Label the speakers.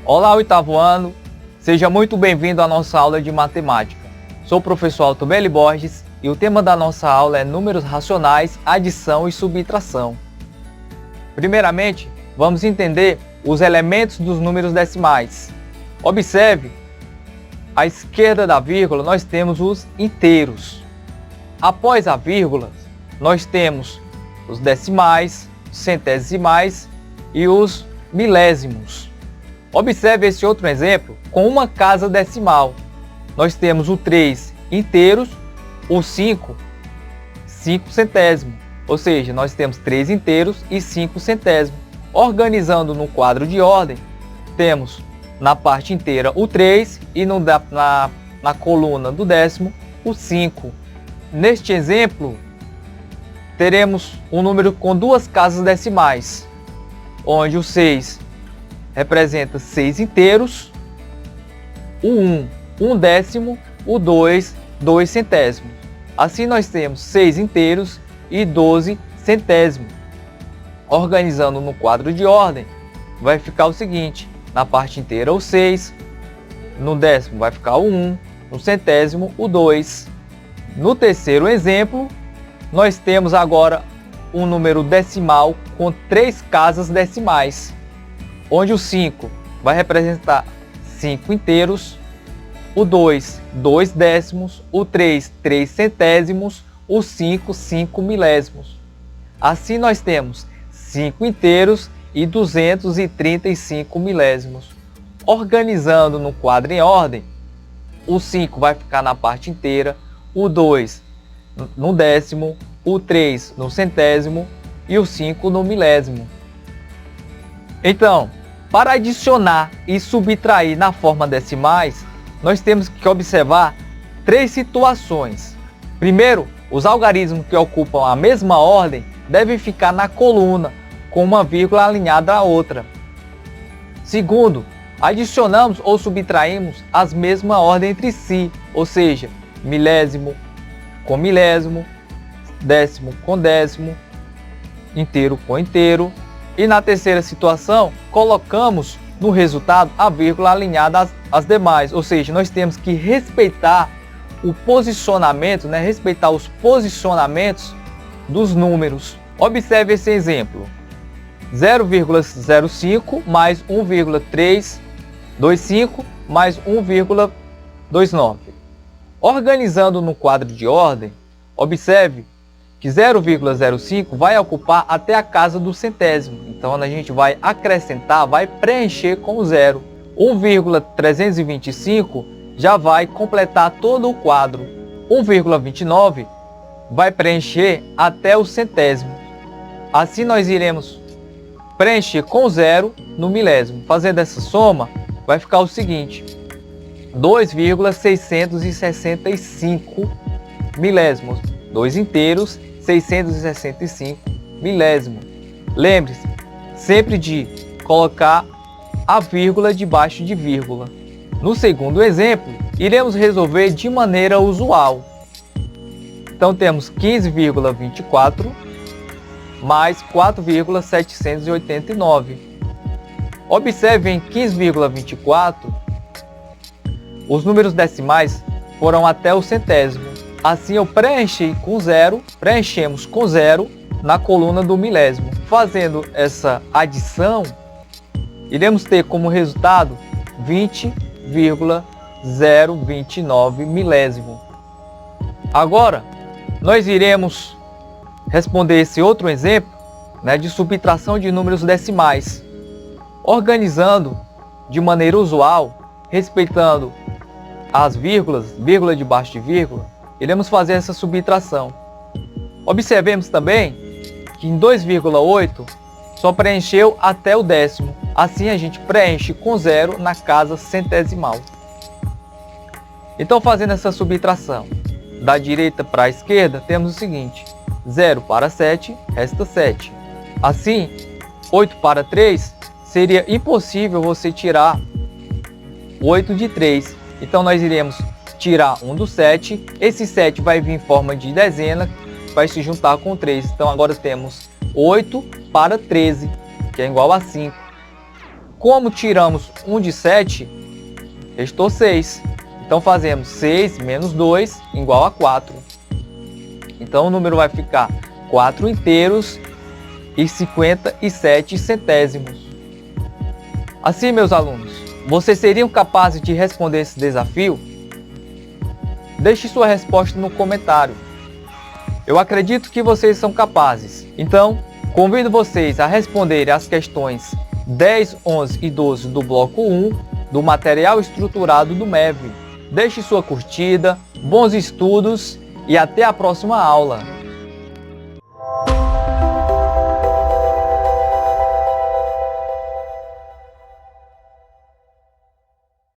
Speaker 1: Olá, oitavo ano, seja muito bem-vindo à nossa aula de matemática. Sou o professor Altobelli Borges e o tema da nossa aula é números racionais, adição e subtração. Primeiramente, vamos entender os elementos dos números decimais. Observe, à esquerda da vírgula nós temos os inteiros. Após a vírgula, nós temos os decimais, centésimais e os milésimos. Observe esse outro exemplo com uma casa decimal. Nós temos o 3 inteiros, o 5 centésimos. Ou seja, nós temos 3 inteiros e 5 centésimos. Organizando no quadro de ordem, temos na parte inteira o 3 e na coluna do décimo o 5. Neste exemplo, teremos um número com duas casas decimais, onde o 6 representa 6 inteiros, o 1, 1 décimo, o 2, 2 centésimos. Assim nós temos 6 inteiros e 12 centésimos. Organizando no quadro de ordem, vai ficar o seguinte: na parte inteira o 6, no décimo vai ficar o 1, no centésimo o 2. No terceiro exemplo, nós temos agora um número decimal com 3 casas decimais, onde o 5 vai representar 5 inteiros, o 2, 2 décimos, o 3, 3 centésimos, o 5, 5 milésimos. Assim nós temos 5 inteiros e 235 milésimos. Organizando no quadro em ordem, o 5 vai ficar na parte inteira, o 2 no décimo, o 3 no centésimo e o 5 no milésimo. Então, para adicionar e subtrair na forma decimais, nós temos que observar 3 situações. Primeiro, os algarismos que ocupam a mesma ordem devem ficar na coluna, com uma vírgula alinhada à outra. Segundo, adicionamos ou subtraímos as mesmas ordens entre si, ou seja, milésimo com milésimo, décimo com décimo, inteiro com inteiro. E na terceira situação, colocamos no resultado a vírgula alinhada às demais, ou seja, nós temos que respeitar o posicionamento, respeitar os posicionamentos dos números. Observe esse exemplo: 0,05 mais 1,325 mais 1,29. Organizando no quadro de ordem, observe que 0,05 vai ocupar até a casa do centésimo. Então a gente vai acrescentar, vai preencher com o zero. 1,325 já vai completar todo o quadro. 1,29 vai preencher até o centésimo. Assim nós iremos preencher com zero no milésimo. Fazendo essa soma, vai ficar o seguinte: 2,665 milésimos. 2 inteiros, 665 milésimos. Lembre-se sempre de colocar a vírgula debaixo de vírgula. No segundo exemplo, iremos resolver de maneira usual. Então temos 15,24 mais 4,789. Observe em 15,24, os números decimais foram até o centésimo. Assim eu preenchemos com zero na coluna do milésimo. Fazendo essa adição, iremos ter como resultado 20,029 milésimo. Agora, nós iremos responder esse outro exemplo, de subtração de números decimais. Organizando de maneira usual, respeitando as vírgulas, vírgula debaixo de vírgula, iremos fazer essa subtração. Observemos também que em 2,8 só preencheu até o décimo. Assim a gente preenche com zero na casa centesimal. Então, fazendo essa subtração da direita para a esquerda, temos o seguinte: 0 para 7, resta 7. Assim, 8 para 3, seria impossível você tirar 8 de 3. Então nós iremos tirar 1 do 7. Esse 7 vai vir em forma de dezena, vai se juntar com 3. Então agora temos 8 para 13, que é igual a 5. como tiramos 1 de 7, restou 6. Então fazemos 6 menos 2 igual a 4. Então o número vai ficar 4 inteiros e 57 centésimos. Assim, meus alunos, vocês seriam capazes de responder esse desafio? Deixe sua resposta no comentário. Eu acredito que vocês são capazes. Então, convido vocês a responderem as questões 10, 11 e 12 do bloco 1 do material estruturado do MEV. Deixe sua curtida, bons estudos e até a próxima aula!